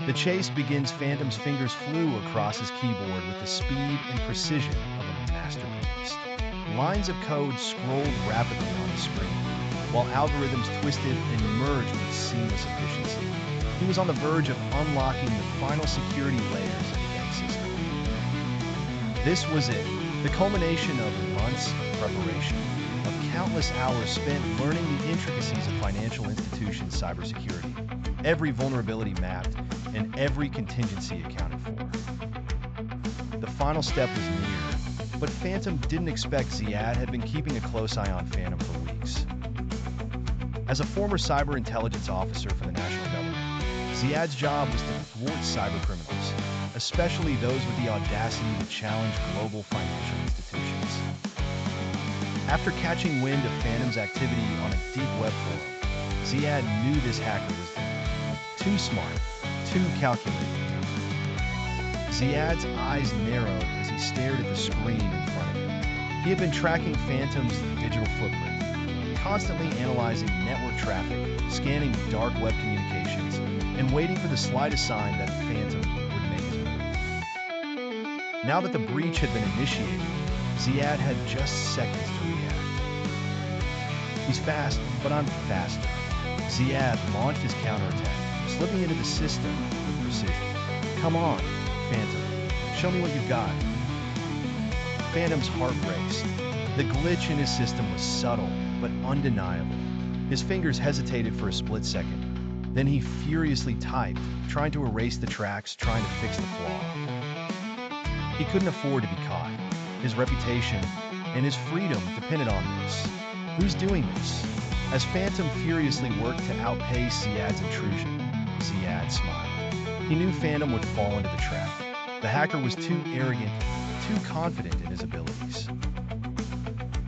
The chase begins. Phantom's fingers flew across his keyboard with the speed and precision of a master pianist. Lines of code scrolled rapidly on the screen, while algorithms twisted and merged with seamless efficiency. He was on the verge of unlocking the final security layers of the bank system. This was it, the culmination of months of preparation, of countless hours spent learning the intricacies of financial institutions' cybersecurity, every vulnerability mapped, and every contingency accounted for. The final step was near, but Phantom didn't expect Ziad had been keeping a close eye on Phantom for weeks. As a former cyber intelligence officer for the national government, Ziad's job was to thwart cyber criminals, especially those with the audacity to challenge global financial institutions. After catching wind of Phantom's activity on a deep web forum, Ziad knew this hacker was there. Too smart, too calculated. Ziad's eyes narrowed as he stared at the screen in front of him. He had been tracking Phantom's digital footprint, constantly analyzing network traffic, scanning dark web communications, and waiting for the slightest sign that Phantom would make his move. Now that the breach had been initiated, Ziad had just seconds to react. He's fast, but I'm faster. Ziad launched his counterattack, slipping into the system with precision. Come on, Phantom, show me what you've got. Phantom's heart raced. The glitch in his system was subtle, but undeniable. His fingers hesitated for a split second. Then he furiously typed, trying to erase the tracks, trying to fix the flaw. He couldn't afford to be caught. His reputation and his freedom depended on this. Who's doing this? As Phantom furiously worked to outpace Ziad's intrusion, Ziad smiled. He knew Phantom would fall into the trap. The hacker was too arrogant, too confident in his abilities.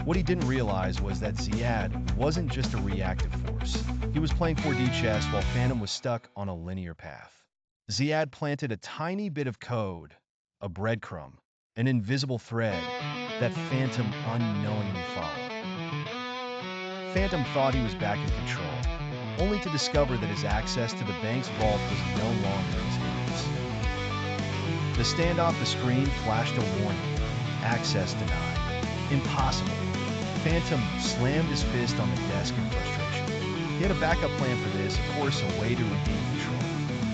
What he didn't realize was that Ziad wasn't just a reactive force. He was playing 4D chess while Phantom was stuck on a linear path. Ziad planted a tiny bit of code, a breadcrumb, an invisible thread that Phantom unknowingly followed. Phantom thought he was back in control, only to discover that his access to the bank's vault was no longer in his hands. The standoff the screen flashed a warning. Access denied. Impossible. Phantom slammed his fist on the desk in frustration. He had a backup plan for this, of course, a way to regain control.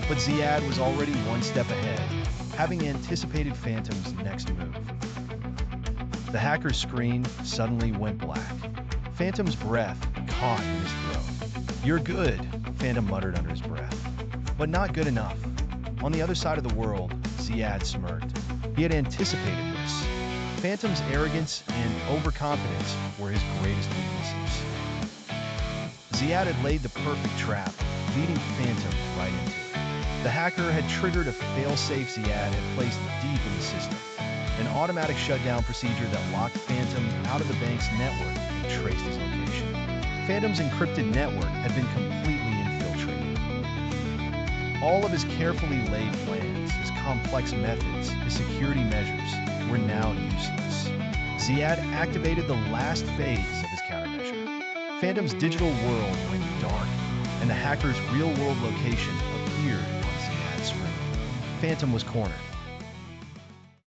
But Ziad was already one step ahead, having anticipated Phantom's next move. The hacker's screen suddenly went black. Phantom's breath caught in his throat. "You're good," Phantom muttered under his breath. "But not good enough." On the other side of the world, Ziad smirked. He had anticipated this. Phantom's arrogance and overconfidence were his greatest weaknesses. Ziad had laid the perfect trap, leading Phantom right into it. The hacker had triggered a fail-safe Ziad had placed deep in the system, an automatic shutdown procedure that locked Phantom out of the bank's network and traced his location. Phantom's encrypted network had been completely infiltrated. All of his carefully laid plans, his complex methods, his security measures were now useless. Ziad activated the last phase of his countermeasure. Phantom's digital world went dark, and the hacker's real-world location appeared on Ziad's screen. Phantom was cornered.